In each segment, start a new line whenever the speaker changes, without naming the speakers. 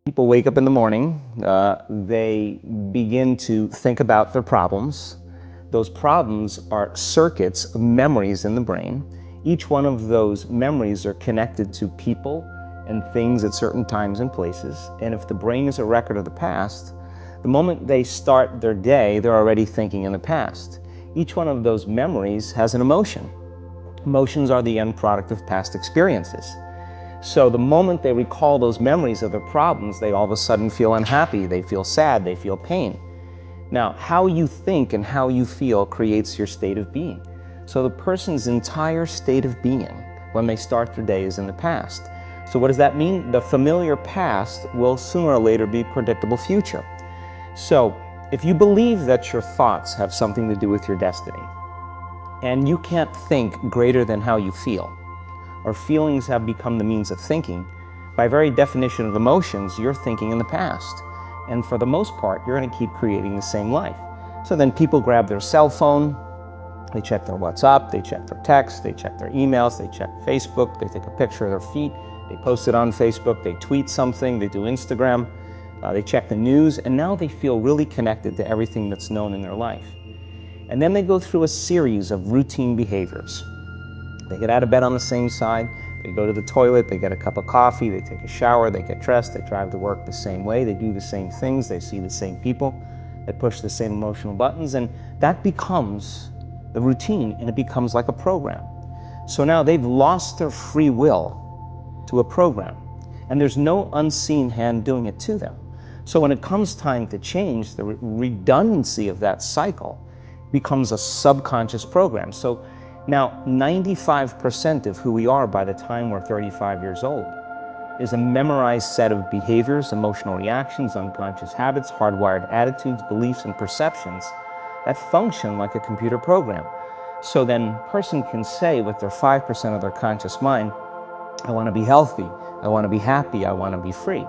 People wake up in the morning, they begin to think about their problems. Those problems are circuits of memories in the brain. Each one of those memories are connected to people and things at certain times and places. And if the brain is a record of the past, the moment they start their day, they're already thinking in the past. Each one of those memories has an emotion. Emotions are the end product of past experiences. So the moment they recall those memories of their problems, they all of a sudden feel unhappy, they feel sad, they feel pain. Now, how you think and how you feel creates your state of being. So the person's entire state of being when they start their day is in the past. So what does that mean? The familiar past will sooner or later be predictable future. So if you believe that your thoughts have something to do with your destiny, and you can't think greater than how you feel, or feelings have become the means of thinking, by very definition of emotions, you're thinking in the past. And for the most part, you're going to keep creating the same life. So then people grab their cell phone, they check their WhatsApp, they check their text, they check their emails, they check Facebook, they take a picture of their feet, they post it on Facebook, they tweet something, they do Instagram, they check the news, and now they feel really connected to everything that's known in their life. And then they go through a series of routine behaviors. They get out of bed on the same side, they go to the toilet, they get a cup of coffee, they take a shower, they get dressed, they drive to work the same way, they do the same things, they see the same people, they push the same emotional buttons, and that becomes the routine, and it becomes like a program. So now they've lost their free will to a program, and there's no unseen hand doing it to them. So when it comes time to change, the redundancy of that cycle becomes a subconscious program. So now 95% of who we are by the time we're 35 years old is a memorized set of behaviors, emotional reactions, unconscious habits, hardwired attitudes, beliefs, and perceptions that function like a computer program. So then a person can say with their 5% of their conscious mind, I want to be healthy, I want to be happy, I want to be free.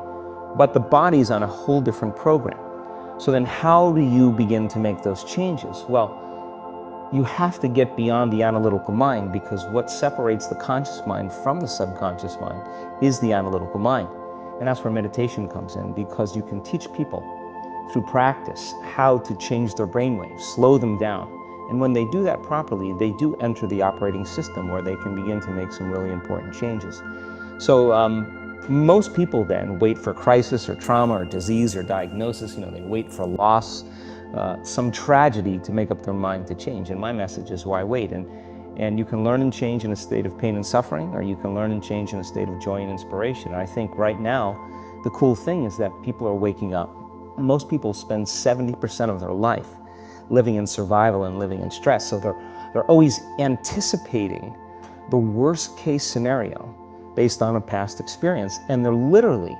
But the body's on a whole different program. So then how do you begin to make those changes? Well, you have to get beyond the analytical mind, because what separates the conscious mind from the subconscious mind is the analytical mind. And that's where meditation comes in, because you can teach people through practice how to change their brainwaves, slow them down. And when they do that properly, they do enter the operating system where they can begin to make some really important changes. So most people then wait for crisis or trauma or disease or diagnosis. They wait for loss, some tragedy to make up their mind to change. And my message is, why wait? And you can learn and change in a state of pain and suffering, or you can learn and change in a state of joy and inspiration. And I think right now, the cool thing is that people are waking up. Most people spend 70% of their life living in survival and living in stress. So they're always anticipating the worst case scenario based on a past experience. And they're literally,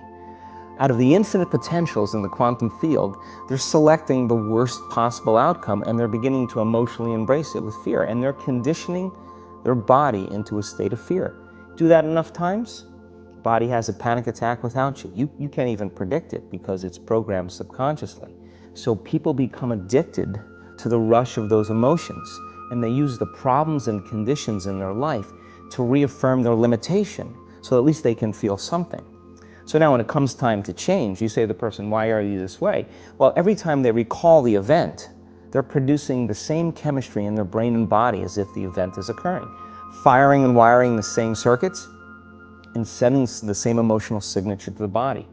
out of the infinite potentials in the quantum field, they're selecting the worst possible outcome, and they're beginning to emotionally embrace it with fear. And they're conditioning their body into a state of fear. Do that enough times, body has a panic attack without you. You can't even predict it because it's programmed subconsciously. So people become addicted to the rush of those emotions, and they use the problems and conditions in their life to reaffirm their limitation, so at least they can feel something. So now when it comes time to change, you say to the person, why are you this way? Well, every time they recall the event, they're producing the same chemistry in their brain and body as if the event is occurring, firing and wiring the same circuits and sending the same emotional signature to the body.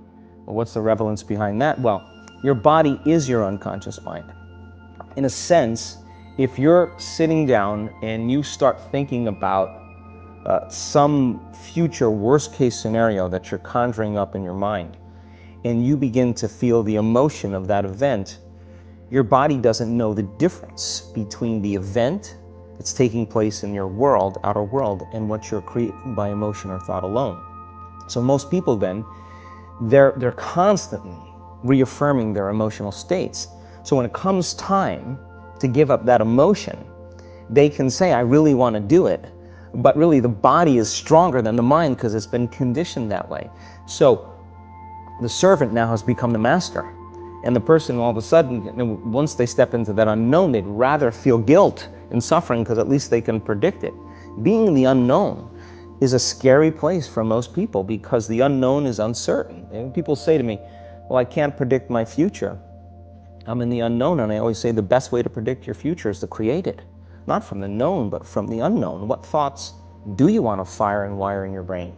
Well, what's the relevance behind that? Well, your body is your unconscious mind. In a sense, if you're sitting down and you start thinking about some future worst case scenario that you're conjuring up in your mind, and you begin to feel the emotion of that event, your body doesn't know the difference between the event that's taking place in your world, outer world, and what you're creating by emotion or thought alone. So most people then, they're constantly reaffirming their emotional states. So when it comes time to give up that emotion, they can say, I really want to do it, but really the body is stronger than the mind because it's been conditioned that way. So the servant now has become the master, and the person all of a sudden, once they step into that unknown, they'd rather feel guilt and suffering because at least they can predict it. Being in the unknown is a scary place for most people because the unknown is uncertain. And people say to me, well, I can't predict my future. I'm in the unknown, and I always say the best way to predict your future is to create it. Not from the known, but from the unknown. What thoughts do you want to fire and wire in your brain?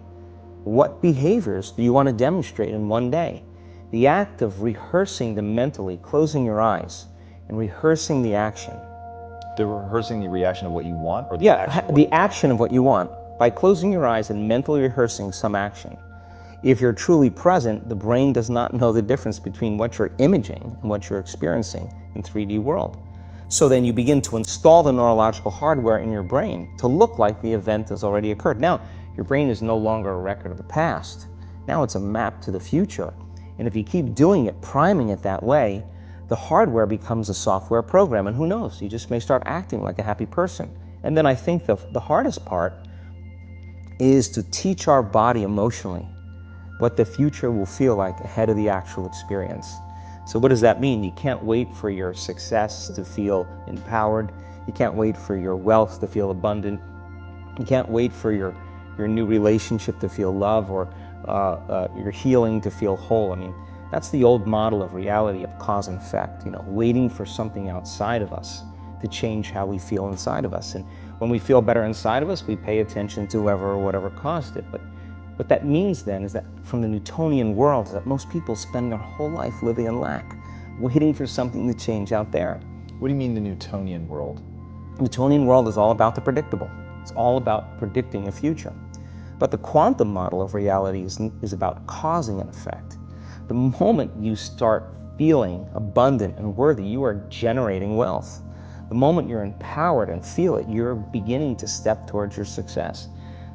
What behaviors do you want to demonstrate in one day? The act of rehearsing them mentally, closing your eyes, and rehearsing the action.
The rehearsing the reaction of what you want? Or
the action of what you want. By closing your eyes and mentally rehearsing some action. If you're truly present, the brain does not know the difference between what you're imaging and what you're experiencing in 3D world. So then you begin to install the neurological hardware in your brain to look like the event has already occurred. Now, your brain is no longer a record of the past. Now it's a map to the future. And if you keep doing it, priming it that way, the hardware becomes a software program, and who knows, you just may start acting like a happy person. And then I think the hardest part is to teach our body emotionally what the future will feel like ahead of the actual experience. So what does that mean? You can't wait for your success to feel empowered. You can't wait for your wealth to feel abundant. You can't wait for your new relationship to feel love, or your healing to feel whole. I mean, that's the old model of reality, of cause and effect, waiting for something outside of us to change how we feel inside of us. And when we feel better inside of us, we pay attention to whoever or whatever caused it. But what that means then is that from the Newtonian world, that most people spend their whole life living in lack, waiting for something to change out there.
What do you mean the Newtonian world?
The Newtonian world is all about the predictable. It's all about predicting a future. But the quantum model of reality is about causing an effect. The moment you start feeling abundant and worthy, you are generating wealth. The moment you're empowered and feel it, you're beginning to step towards your success.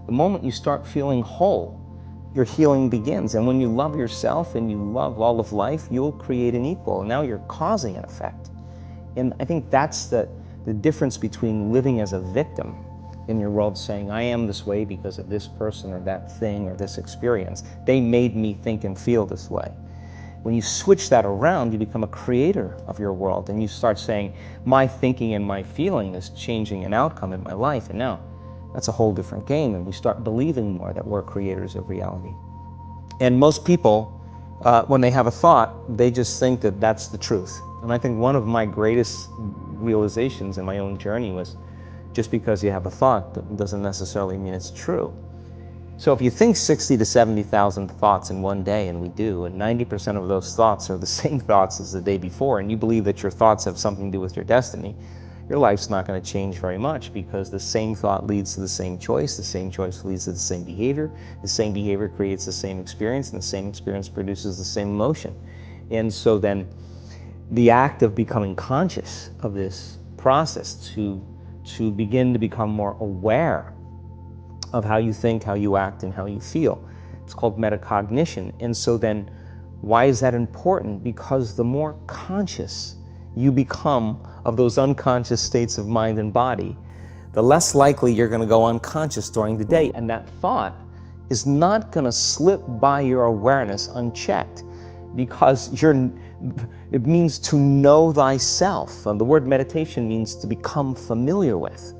The moment you start feeling whole, your healing begins. And when you love yourself and you love all of life, you'll create an equal. And now you're causing an effect. And I think that's the difference between living as a victim in your world, saying, I am this way because of this person or that thing or this experience. They made me think and feel this way. When you switch that around, you become a creator of your world, and you start saying, my thinking and my feeling is changing an outcome in my life. And now that's a whole different game, and we start believing more that we're creators of reality. And most people, when they have a thought, they just think that that's the truth. And I think one of my greatest realizations in my own journey was, just because you have a thought doesn't necessarily mean it's true. So if you think 60 to 70,000 thoughts in one day, and we do, and 90% of those thoughts are the same thoughts as the day before, and you believe that your thoughts have something to do with your destiny, your life's not going to change very much, because the same thought leads to the same choice leads to the same behavior creates the same experience, and the same experience produces the same emotion. And so then the act of becoming conscious of this process, to begin to become more aware of how you think, how you act, and how you feel. It's called metacognition. And so then, why is that important? Because the more conscious you become of those unconscious states of mind and body, the less likely you're going to go unconscious during the day. And that thought is not going to slip by your awareness unchecked, because it means to know thyself. And the word meditation means to become familiar with.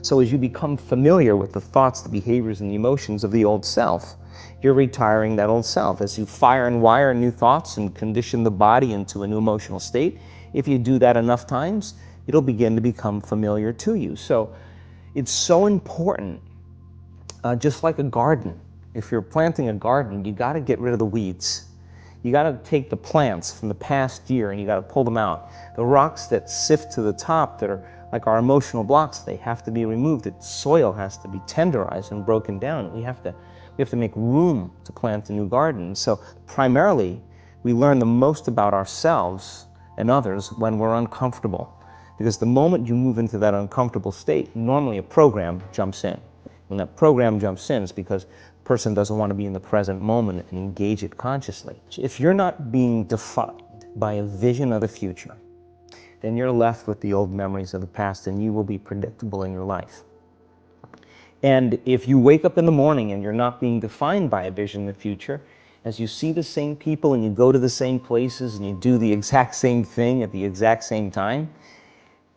So as you become familiar with the thoughts, the behaviors, and the emotions of the old self, you're retiring that old self. As you fire and wire new thoughts and condition the body into a new emotional state, if you do that enough times, it'll begin to become familiar to you. So it's so important, just like a garden. If you're planting a garden, you got to get rid of the weeds. You got to take the plants from the past year and you got to pull them out. The rocks that sift to the top, that are like our emotional blocks, they have to be removed. The soil has to be tenderized and broken down. We have to make room to plant a new garden. So primarily, we learn the most about ourselves and others when we're uncomfortable. Because the moment you move into that uncomfortable state, normally a program jumps in. When that program jumps in, it's because the person doesn't want to be in the present moment and engage it consciously. If you're not being defined by a vision of the future, then you're left with the old memories of the past, and you will be predictable in your life. And if you wake up in the morning and you're not being defined by a vision of the future, as you see the same people and you go to the same places and you do the exact same thing at the exact same time,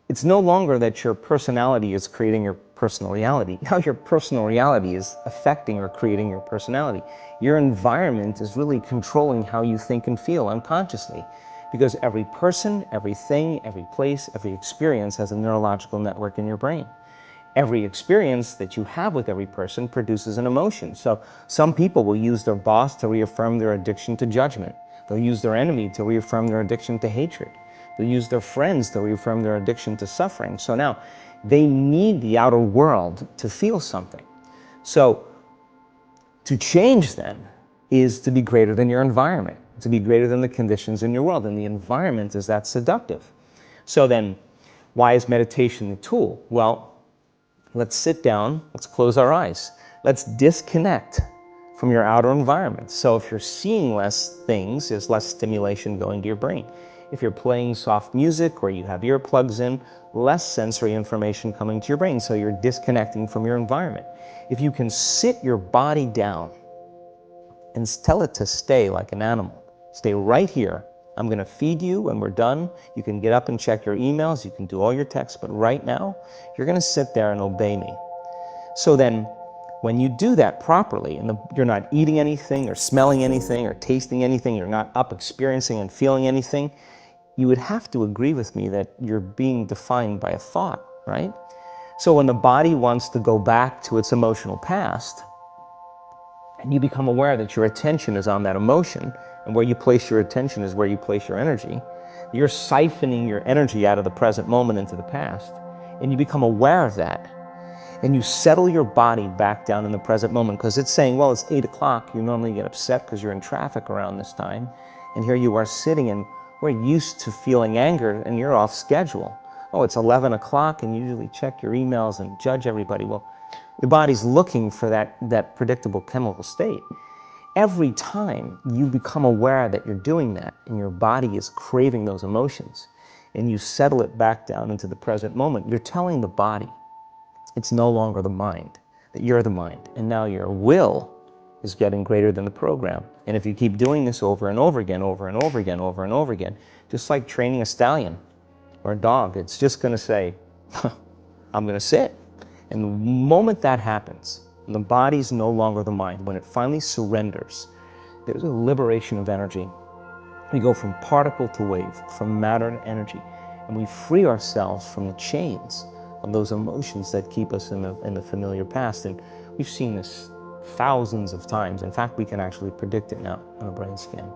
it's no longer that your personality is creating your personal reality. Now your personal reality is affecting or creating your personality. Your environment is really controlling how you think and feel unconsciously, because every person, everything, every place, every experience has a neurological network in your brain. Every experience that you have with every person produces an emotion. So some people will use their boss to reaffirm their addiction to judgment. They'll use their enemy to reaffirm their addiction to hatred. They'll use their friends to reaffirm their addiction to suffering. So now they need the outer world to feel something. So to change then is to be greater than your environment, to be greater than the conditions in your world. And the environment is that seductive. So then why is meditation the tool? Well, let's sit down, let's close our eyes. Let's disconnect from your outer environment. So if you're seeing less things, there's less stimulation going to your brain. If you're playing soft music or you have earplugs in, less sensory information coming to your brain, so you're disconnecting from your environment. If you can sit your body down and tell it to stay like an animal, stay right here. I'm going to feed you when we're done. You can get up and check your emails, you can do all your texts, but right now, you're going to sit there and obey me. So then, when you do that properly, and you're not eating anything or smelling anything or tasting anything, you're not up experiencing and feeling anything, you would have to agree with me that you're being defined by a thought, right? So when the body wants to go back to its emotional past, and you become aware that your attention is on that emotion, and where you place your attention is where you place your energy, you're siphoning your energy out of the present moment into the past, and you become aware of that. And you settle your body back down in the present moment, because it's saying, well, it's 8 o'clock. You normally get upset because you're in traffic around this time. And here you are sitting, and we're used to feeling anger, and you're off schedule. Oh, it's 11 o'clock, and you usually check your emails and judge everybody. Well, the body's looking for that predictable chemical state. Every time you become aware that you're doing that, and your body is craving those emotions, and you settle it back down into the present moment, you're telling the body, it's no longer the mind, that you're the mind. And now your will is getting greater than the program. And if you keep doing this over and over again, over and over again, over and over again, just like training a stallion or a dog, it's just going to say, I'm going to sit. And the moment that happens, and the body's no longer the mind, when it finally surrenders, there's a liberation of energy. We go from particle to wave, from matter to energy, and we free ourselves from the chains of those emotions that keep us in the familiar past. And we've seen this thousands of times. In fact, we can actually predict it now on a brain scan.